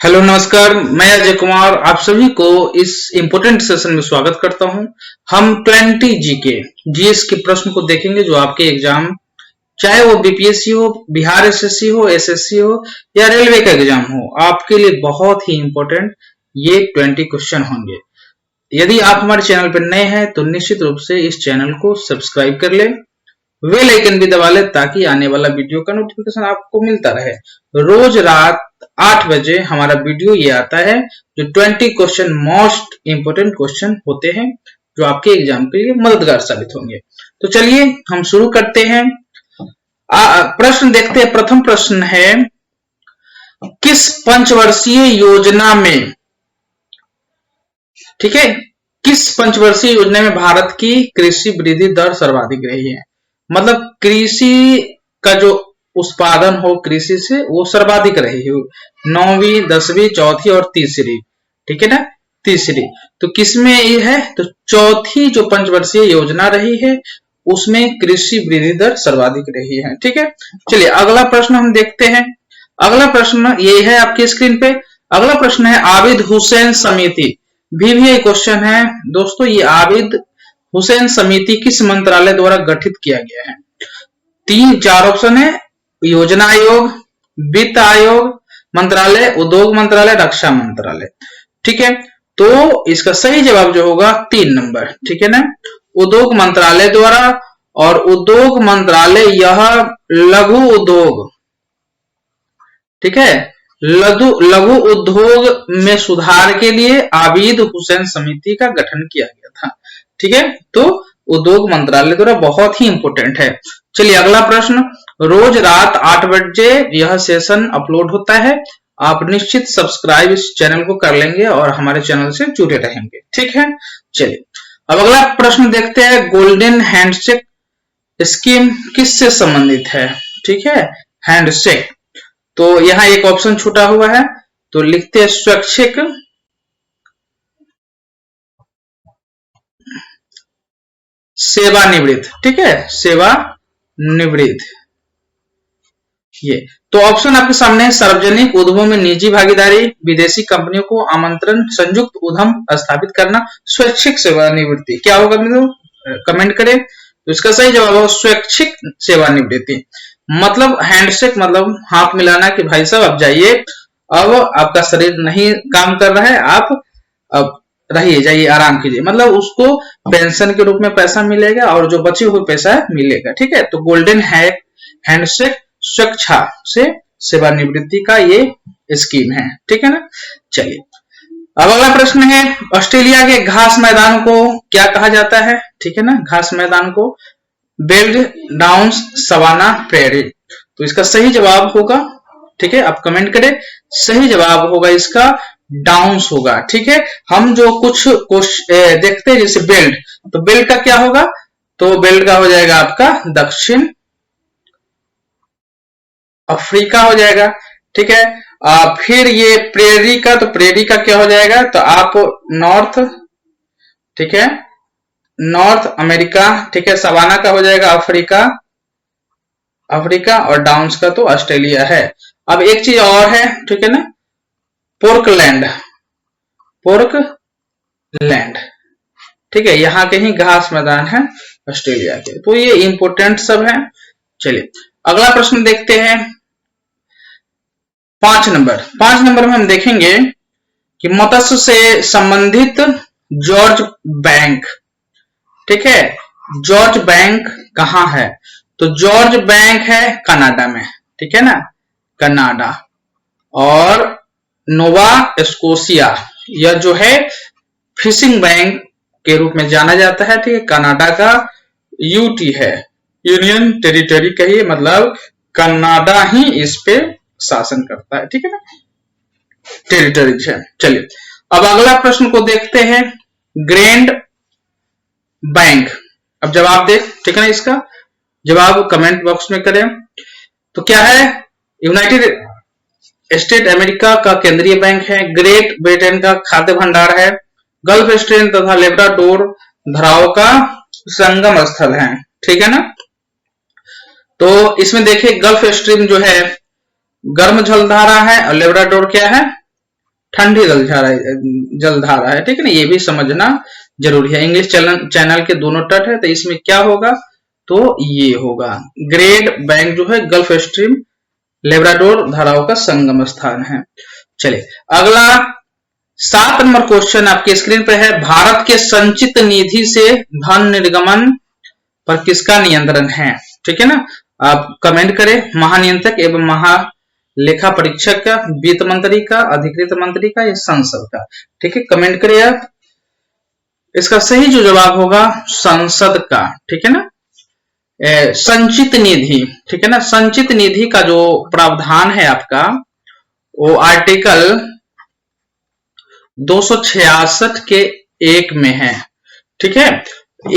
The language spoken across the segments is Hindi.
हेलो नमस्कार, मैं अजय कुमार आप सभी को इस इम्पोर्टेंट सेशन में स्वागत करता हूं। हम 20 जीके जीएस के प्रश्न को देखेंगे जो आपके एग्जाम, चाहे वो बीपीएससी हो, बिहार एसएससी हो, एसएससी हो या रेलवे का एग्जाम हो, आपके लिए बहुत ही इम्पोर्टेंट ये 20 क्वेश्चन होंगे। यदि आप हमारे चैनल पर नए हैं तो निश्चित रूप से इस चैनल को सब्सक्राइब कर ले, बेल आइकन भी दबा ले ताकि आने वाला वीडियो का नोटिफिकेशन आपको मिलता रहे। रोज रात 8 बजे हमारा वीडियो ये आता है जो 20 क्वेश्चन मोस्ट इंपोर्टेंट क्वेश्चन होते हैं जो आपके एग्जाम के लिए मददगार साबित होंगे। तो चलिए हम शुरू करते हैं। प्रश्न देखते हैं। प्रथम प्रश्न है, किस पंचवर्षीय योजना में, ठीक है, किस पंचवर्षीय योजना में भारत की कृषि वृद्धि दर सर्वाधिक रही है? मतलब कृषि का जो उत्पादन हो कृषि से वो सर्वाधिक रही है, 9वीं, 10वीं, चौथी और तीसरी, ठीक है ना, तीसरी। तो किसमें ये है? तो चौथी जो पंचवर्षीय योजना रही है उसमें कृषि वृद्धि दर सर्वाधिक रही है, ठीक है। चलिए अगला प्रश्न हम देखते हैं। अगला प्रश्न ये है आपकी स्क्रीन पे। अगला प्रश्न है, आबिद हुसैन समिति भी एक क्वेश्चन है दोस्तों। ये आबिद हुसैन समिति किस मंत्रालय द्वारा गठित किया गया है? 3-4 ऑप्शन है, योजना आयोग, वित्त आयोग मंत्रालय, उद्योग मंत्रालय, रक्षा मंत्रालय, ठीक है। तो इसका सही जवाब जो होगा 3 नंबर, ठीक है ना, उद्योग मंत्रालय द्वारा। और उद्योग मंत्रालय यह लघु उद्योग, ठीक है, लघु उद्योग में सुधार के लिए आबिद हुसैन समिति का गठन किया गया था, ठीक है। तो उद्योग मंत्रालय द्वारा बहुत ही इंपोर्टेंट है। चलिए अगला प्रश्न, रोज रात 8 बजे यह सेशन अपलोड होता है, आप निश्चित सब्सक्राइब इस चैनल को कर लेंगे और हमारे चैनल से जुड़े रहेंगे, ठीक है। चलिए अब अगला प्रश्न देखते हैं, गोल्डन हैंडशेक स्कीम किससे संबंधित है? ठीक है, हैंडशेक। तो यहां एक ऑप्शन छूटा हुआ है, तो लिखते हैं स्वैच्छिक सेवानिवृत्त, ठीक है, सेवानिवृत्त। ये तो ऑप्शन आपके सामने है, सार्वजनिक उद्यमों में निजी भागीदारी, विदेशी कंपनियों को आमंत्रण, संयुक्त उद्यम स्थापित करना, स्वैच्छिक सेवानिवृत्ति। क्या होगा कमेंट करें। तो इसका सही जवाब होगा स्वैच्छिक सेवानिवृत्ति। मतलब हैंडशेक मतलब हाथ मिलाना कि भाई साहब आप जाइए, अब आपका शरीर नहीं काम कर रहा है, आप अब रहिए, जाइए, आराम कीजिए। मतलब उसको पेंशन के रूप में पैसा मिलेगा और जो बचे हुए पैसा मिलेगा, ठीक है। तो गोल्डन हैंडशेक स्वेच्छा से सेवानिवृत्ति का ये स्कीम है, ठीक है ना। चलिए अब अगला प्रश्न है, ऑस्ट्रेलिया के घास मैदान को क्या कहा जाता है? ठीक है ना, घास मैदान को बेल्ड डाउन सवाना प्रेरी। तो इसका सही जवाब होगा, ठीक है, आप कमेंट करें, सही जवाब होगा इसका डाउन्स होगा, ठीक है। हम जो कुछ देखते हैं जैसे बेल्ट, तो बेल्ट का क्या होगा? तो बेल्ट का हो जाएगा आपका दक्षिण अफ्रीका हो जाएगा, ठीक है। फिर ये प्रेरी का, तो प्रेरी का क्या हो जाएगा? तो आप नॉर्थ, ठीक है, नॉर्थ अमेरिका, ठीक है। सवाना का हो जाएगा अफ्रीका, और डाउन्स का तो ऑस्ट्रेलिया है। अब एक चीज और है, ठीक है ना, पोर्कलैंड, ठीक है, यहाँ के ही घास मैदान है ऑस्ट्रेलिया के। तो ये इंपोर्टेंट सब है। चलिए अगला प्रश्न देखते हैं, 5 नंबर में हम देखेंगे कि मत्स्य से संबंधित जॉर्ज बैंक, ठीक है, जॉर्ज बैंक कहां है? तो जॉर्ज बैंक है कनाडा में, ठीक है ना, कनाडा। और नोवा स्कोशिया यह जो है फिशिंग बैंक के रूप में जाना जाता है, ठीक है, कनाडा का यूटी है, यूनियन टेरिटरी कहिए, मतलब कनाडा ही इस पे शासन करता है, ठीक है ना, टेरिटरीज है। चलिए अब अगला प्रश्न को देखते हैं, ग्रैंड बैंक। अब जवाब दे, ठीक है ना, इसका जवाब कमेंट बॉक्स में करें। तो क्या है? यूनाइटेड स्टेट अमेरिका का केंद्रीय बैंक है, ग्रेट ब्रिटेन का खाद्य भंडार है, गल्फ स्ट्रीम तथा लेब्राडोर धराओं का संगम स्थल है, ठीक है ना। तो इसमें देखिए गल्फ स्ट्रीम जो है गर्म जलधारा है और लेब्राडोर क्या है? ठंडी जलधारा है, ठीक है ना, ये भी समझना जरूरी है। इंग्लिश चैनल के दोनों तट है, तो इसमें क्या होगा, तो ये होगा ग्रेट बैंक जो है गल्फ स्ट्रीम लेब्राडोर धाराओं का संगम स्थान है। चलिए अगला 7 नंबर क्वेश्चन आपके स्क्रीन पर है, भारत के संचित निधि से धन निर्गमन पर किसका नियंत्रण है, ठीक है ना। आप कमेंट करें, महानियंत्रक एवं महालेखा परीक्षक का, वित्त मंत्री का, अधिकृत मंत्री का या संसद का, ठीक है, कमेंट करें आप। इसका सही जो जवाब होगा संसद का, ठीक है ना। संचित निधि, ठीक है ना, संचित निधि का जो प्रावधान है आपका वो आर्टिकल 266 के 1 में है, ठीक है।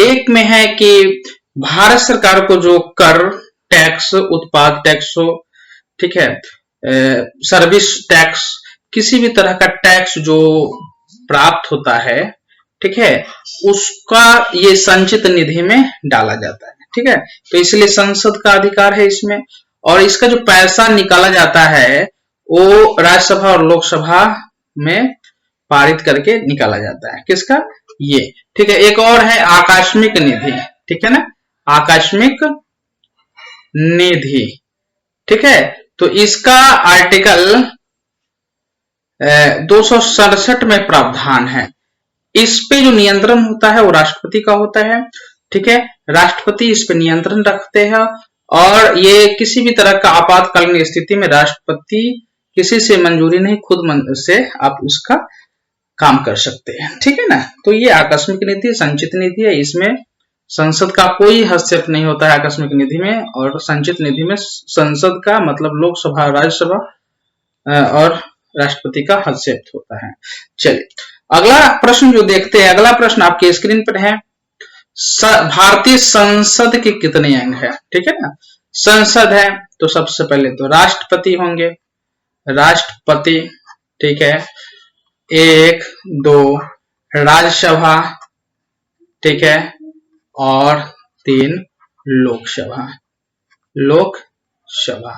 1 में है कि भारत सरकार को जो कर टैक्स, उत्पाद टैक्स हो, ठीक है, सर्विस टैक्स, किसी भी तरह का टैक्स जो प्राप्त होता है, ठीक है, उसका ये संचित निधि में डाला जाता है, ठीक है। तो इसलिए संसद का अधिकार है इसमें, और इसका जो पैसा निकाला जाता है वो राज्यसभा और लोकसभा में पारित करके निकाला जाता है, किसका, ये, ठीक है। एक और है आकस्मिक निधि, ठीक है ना, आकस्मिक निधि, ठीक है। तो इसका आर्टिकल 267 में प्रावधान है। इस पे जो नियंत्रण होता है वो राष्ट्रपति का होता है, ठीक है, राष्ट्रपति इस पे नियंत्रण रखते हैं, और ये किसी भी तरह का आपातकालीन स्थिति में राष्ट्रपति किसी से मंजूरी नहीं, खुद से आप उसका काम कर सकते हैं, ठीक है ना। तो ये आकस्मिक निधि, संचित निधि है, इसमें संसद का कोई हस्तक्षेप नहीं होता है आकस्मिक निधि में, और संचित निधि में संसद का मतलब लोकसभा, राज्यसभा और राष्ट्रपति का हस्तक्षेप होता है। चलिए अगला प्रश्न जो देखते हैं, अगला प्रश्न आपके स्क्रीन पर है, भारतीय संसद के कितने अंग है, ठीक है ना। संसद है तो सबसे पहले तो राष्ट्रपति होंगे, राष्ट्रपति, ठीक है, 1 2 राज्यसभा, ठीक है, और 3 लोकसभा, लोकसभा,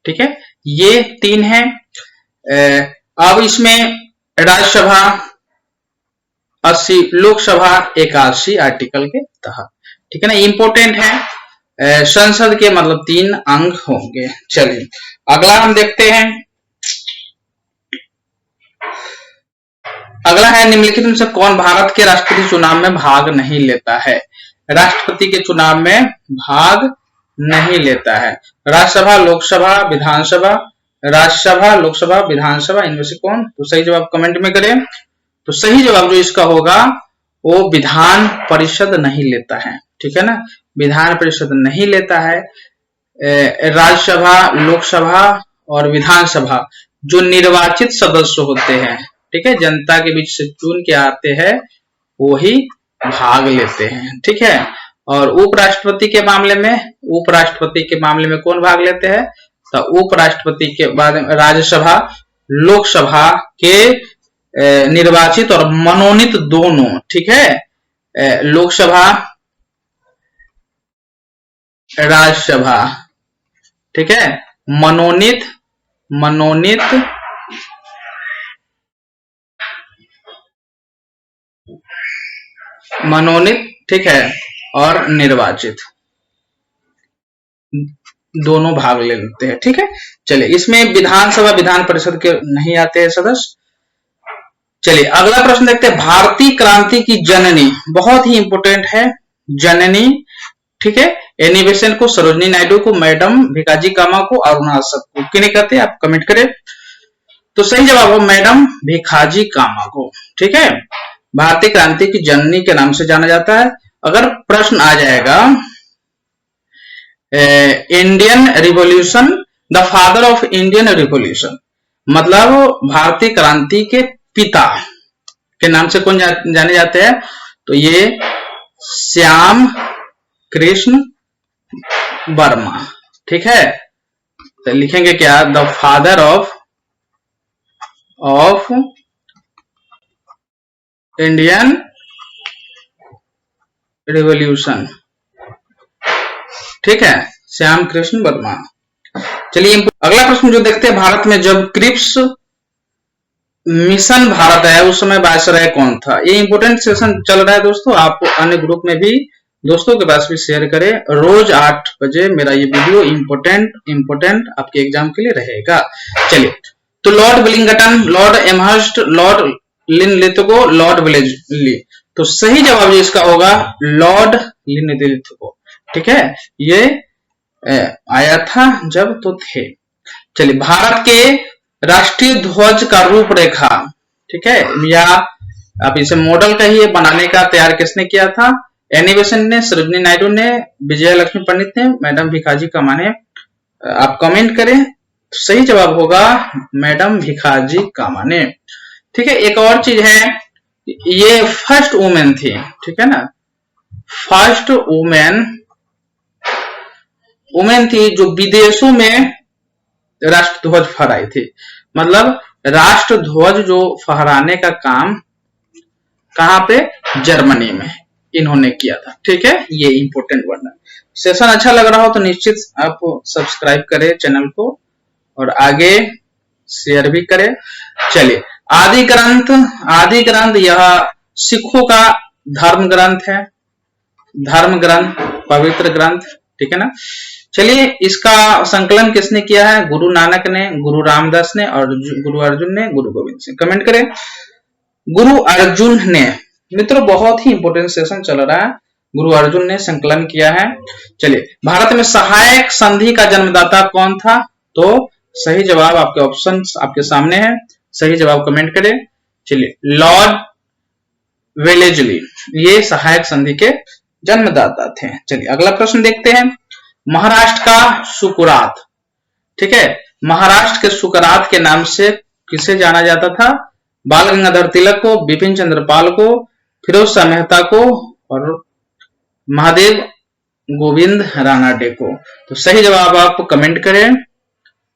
ठीक है, ये 3 है। अब इसमें राज्यसभा 80, लोकसभा 81 आर्टिकल के तहत, ठीक है ना, इंपोर्टेंट है। संसद के मतलब 3 अंग होंगे। चलिए अगला हम देखते हैं, अगला है निम्नलिखित में से कौन भारत के राष्ट्रपति चुनाव में भाग नहीं लेता है। राष्ट्रपति के चुनाव में भाग नहीं लेता है, राज्यसभा, लोकसभा, विधानसभा, राज्यसभा, लोकसभा, विधानसभा, इनमें से कौन, तो सही जवाब कमेंट में करें। तो सही जवाब जो इसका होगा वो विधान परिषद नहीं लेता है, ठीक है ना, विधान परिषद नहीं लेता है। राज्यसभा, लोकसभा और विधानसभा जो निर्वाचित सदस्य होते हैं, ठीक है, जनता के बीच से चुन के आते हैं, वही भाग लेते हैं, ठीक है। और उपराष्ट्रपति के मामले में कौन भाग लेते हैं, तो उपराष्ट्रपति के बाद राज्यसभा, लोकसभा के निर्वाचित और मनोनीत दोनों, ठीक है, लोकसभा, राज्यसभा, ठीक है, मनोनीत, ठीक है, और निर्वाचित, दोनों भाग ले लेते हैं, ठीक है। चलिए इसमें विधानसभा, विधान परिषद के नहीं आते हैं सदस्य। चलिए अगला प्रश्न देखते हैं, भारतीय क्रांति की जननी, बहुत ही इंपोर्टेंट है, जननी, ठीक है, एनी बेसेंट को, सरोजिनी नायडू को, मैडम भिकाजी कामा को, अरुणा आसफ को, किन्हें कहते हैं आप कमेंट करें। तो सही जवाब हो मैडम भिकाजी कामा को, ठीक है, भारतीय क्रांति की जननी के नाम से जाना जाता है। अगर प्रश्न आ जाएगा Indian revolution, the father of Indian revolution, मतलब भारतीय क्रांति के पिता के नाम से कौन जाने जाते हैं, तो ये श्याम कृष्ण वर्मा, ठीक है। तो लिखेंगे क्या, the father of Indian revolution, ठीक है, श्याम कृष्ण वर्मा। चलिए अगला प्रश्न जो देखते हैं, भारत में जब क्रिप्स मिशन भारत है उस समय वायसराय कौन था? ये इंपोर्टेंट सेशन चल रहा है दोस्तों, आप अन्य ग्रुप में भी दोस्तों के पास भी शेयर करें। रोज 8 बजे मेरा ये वीडियो इंपोर्टेंट आपके एग्जाम के लिए रहेगा। चलिए, तो Lord Willingdon, Lord Amherst, Lord Linlithgow, Lord Wellesley. तो सही जवाब इसका होगा लॉर्ड लिनलिथगो। ठीक है, ये आया था जब तो थे। चलिए, भारत के राष्ट्रीय ध्वज का रूपरेखा, ठीक है, या आप इसे मॉडल कहिए, बनाने का तैयार किसने किया था? एनिवेशन ने, सरोजिनी नायडू ने, विजय लक्ष्मी पंडित ने, मैडम भिखाजी कामा ने। आप कमेंट करें, सही जवाब होगा मैडम भिखाजी कामा ने। ठीक है, एक और चीज है, ये फर्स्ट वुमेन थी, ठीक है ना, फर्स्ट वुमेन थी जो विदेशों में राष्ट्र ध्वज फहराई थी। मतलब राष्ट्र ध्वज जो फहराने का काम कहां पे? जर्मनी में इन्होंने किया था। ठीक है, ये इंपोर्टेंट वर्ड है। सेशन अच्छा लग रहा हो तो निश्चित आप सब्सक्राइब करें चैनल को और आगे शेयर भी करें। चलिए, आदि ग्रंथ यह सिखों का धर्म ग्रंथ है, धर्म ग्रंथ, पवित्र ग्रंथ, ठीक है ना। चलिए, इसका संकलन किसने किया है? गुरु नानक ने, गुरु रामदास ने और गुरु अर्जुन ने, गुरु गोविंद सिंह। कमेंट करें, गुरु अर्जुन ने। मित्रों, बहुत ही इंपोर्टेंट सेशन चल रहा है, गुरु अर्जुन ने संकलन किया है। चलिए, भारत में सहायक संधि का जन्मदाता कौन था? तो सही जवाब आपके ऑप्शन आपके सामने है, सही जवाब कमेंट करें। चलिए, लॉर्ड वेलेस्ली, ये सहायक संधि के जन्मदाता थे। चलिए, अगला प्रश्न देखते हैं। महाराष्ट्र का सुकरात, ठीक है, महाराष्ट्र के सुकरात के नाम से किसे जाना जाता था? बाल गंगाधर तिलक को, बिपिन चंद्र पाल को, फिरोज शाह मेहता को और महादेव गोविंद रानाडे को। तो सही जवाब आप कमेंट करें,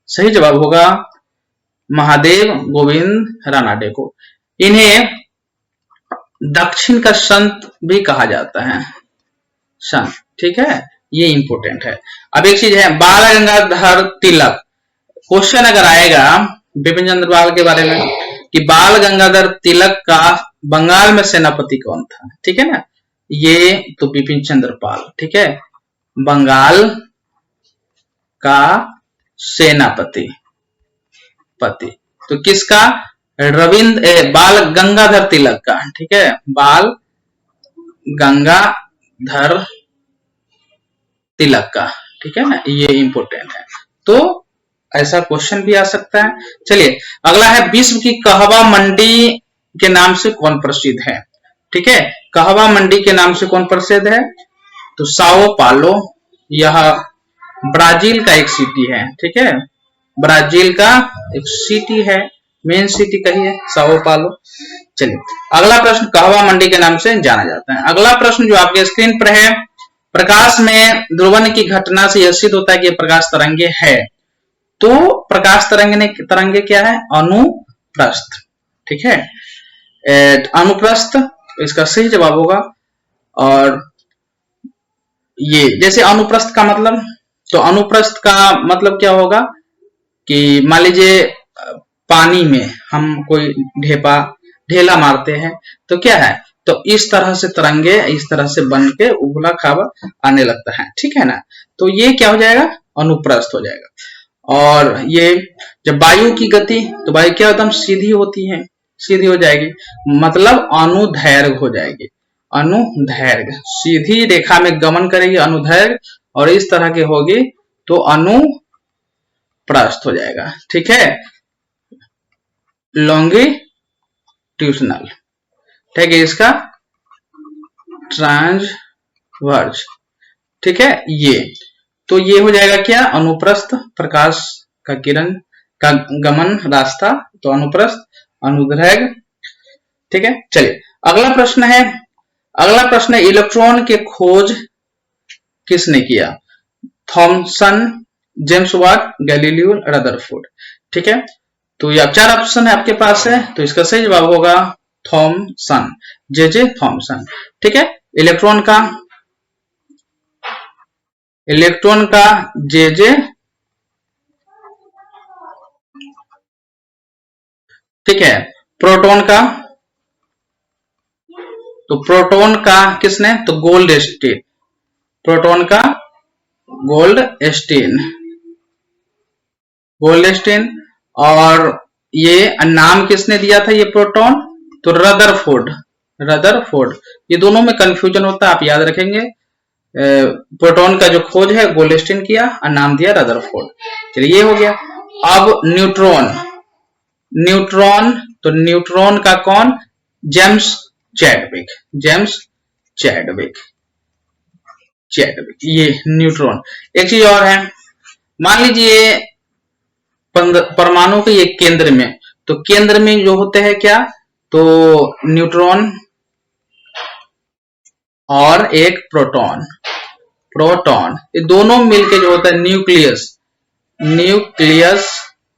सही जवाब होगा महादेव गोविंद रानाडे को। इन्हें दक्षिण का संत भी कहा जाता है, संत, ठीक है, ये इंपोर्टेंट है। अब एक चीज है, बाल गंगाधर तिलक, क्वेश्चन अगर आएगा बिपिन चंद्र पाल के बारे में कि बाल गंगाधर तिलक का बंगाल में सेनापति कौन था, ठीक है ना, ये तो बिपिन चंद्र पाल, ठीक है, बंगाल का सेनापति तो किसका? बाल गंगाधर तिलक का, ठीक है, बाल गंगाधर तिलक का, ठीक है ना, ये इंपोर्टेंट है। तो ऐसा क्वेश्चन भी आ सकता है। चलिए, अगला है, विश्व की कहवा मंडी के नाम से कौन प्रसिद्ध है? ठीक है, कहवा मंडी के नाम से कौन प्रसिद्ध है? तो साओ पालो, यह ब्राजील का एक सिटी है, ठीक है, ब्राजील का एक सिटी है, मेन सिटी कहिए, साओ पालो। चलिए, अगला प्रश्न, कहवा मंडी के नाम से जाना जाता है। अगला प्रश्न जो आपके स्क्रीन पर है, प्रकाश में ध्रुवन की घटना से यह सिद्ध होता है कि प्रकाश तरंगे है। तो प्रकाश तरंगे क्या है? अनुप्रस्थ, ठीक है, अनुप्रस्थ इसका सही जवाब होगा। और ये जैसे अनुप्रस्थ का मतलब, तो अनुप्रस्थ का मतलब क्या होगा कि मान लीजिए पानी में हम कोई ढेला मारते हैं तो क्या है, तो इस तरह से तरंगे इस तरह से बन के उबला खाबा आने लगता है, ठीक है ना, तो ये क्या हो जाएगा? अनुप्रस्थ हो जाएगा। और ये जब वायु की गति, तो वायु क्या एकदम सीधी होती है, सीधी हो जाएगी, मतलब अनुदैर्घ्य हो जाएगी, अनुदैर्घ्य, सीधी रेखा में गमन करेगी अनुदैर्घ्य, और इस तरह की होगी तो अनुप्रस्थ हो जाएगा, ठीक है, लॉन्गिट्यूडनल, ठीक है, इसका ट्रांसवर्स, ठीक है, ये तो ये हो जाएगा क्या? अनुप्रस्थ, प्रकाश का किरण का गमन रास्ता, तो अनुप्रस्थ, अनुदैर्घ्य, ठीक है। चलिए, अगला प्रश्न है, इलेक्ट्रॉन के खोज किसने किया? Thomson, James Watt, Galileo, Rutherford, ठीक है। तो ये 4 ऑप्शन है आपके पास है, तो इसका सही जवाब होगा थॉमसन, जे थॉमसन, ठीक है। इलेक्ट्रॉन का जे, ठीक है, प्रोटॉन का, तो प्रोटॉन का किसने, तो गोल्ड स्टेन, प्रोटॉन का गोल्ड स्टेन, गोल्ड स्टेन। और ये नाम किसने दिया था ये प्रोटॉन, तो रदरफोर्ड, रदरफोर्ड। ये दोनों में कंफ्यूजन होता है, आप याद रखेंगे। प्रोटॉन का जो खोज है गोल्डस्टीन किया और नाम दिया रदरफोर्ड। चलिए ये हो गया। अब न्यूट्रॉन, न्यूट्रॉन, तो न्यूट्रॉन का कौन, James Chadwick, James Chadwick, Chadwick, ये न्यूट्रॉन। एक चीज और है, मान लीजिए परमाणु के एक केंद्र में, तो केंद्र में जो होते हैं क्या, तो न्यूट्रॉन और एक प्रोटॉन, प्रोटॉन, ये दोनों मिलके जो होता है न्यूक्लियस, न्यूक्लियस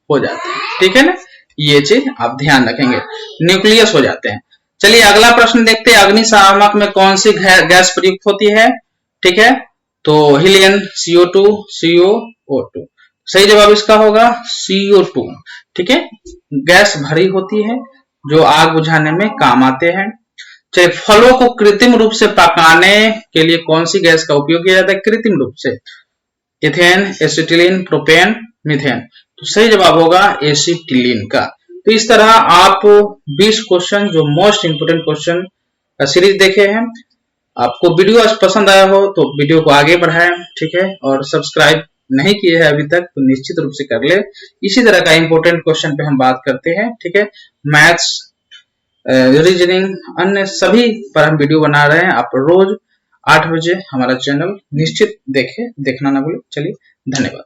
हो जाते हैं, ठीक है ना। ये चीज आप ध्यान रखेंगे, न्यूक्लियस हो जाते हैं। चलिए अगला प्रश्न देखते हैं, अग्निशामक में कौन सी गैस प्रयुक्त होती है, ठीक है। तो हीलियम, CO2, CO2, सही जवाब इसका होगा CO2, ठीक है। गैस भरी होती है जो आग बुझाने में काम आते हैं। चलिए फलों को कृत्रिम रूप से पकाने के लिए कौन सी गैस का उपयोग किया जाता है कृत्रिम रूप से, इथेन, एसिटिलीन, प्रोपेन, मीथेन। तो सही जवाब होगा एसिटिलीन का। तो इस तरह आप 20 क्वेश्चन जो मोस्ट इंपोर्टेंट क्वेश्चन का सीरीज देखे हैं। आपको वीडियो पसंद आया हो तो वीडियो को आगे बढ़ाएं, ठीक है। और सब्सक्राइब नहीं किए हैं अभी तक तो निश्चित रूप से कर ले। इसी तरह का इंपोर्टेंट क्वेश्चन पे हम बात करते हैं, ठीक है। मैथ्स, रीजनिंग, अन्य सभी पर हम वीडियो बना रहे हैं। आप रोज 8 बजे हमारा चैनल निश्चित देखना ना भूलें। चलिए धन्यवाद।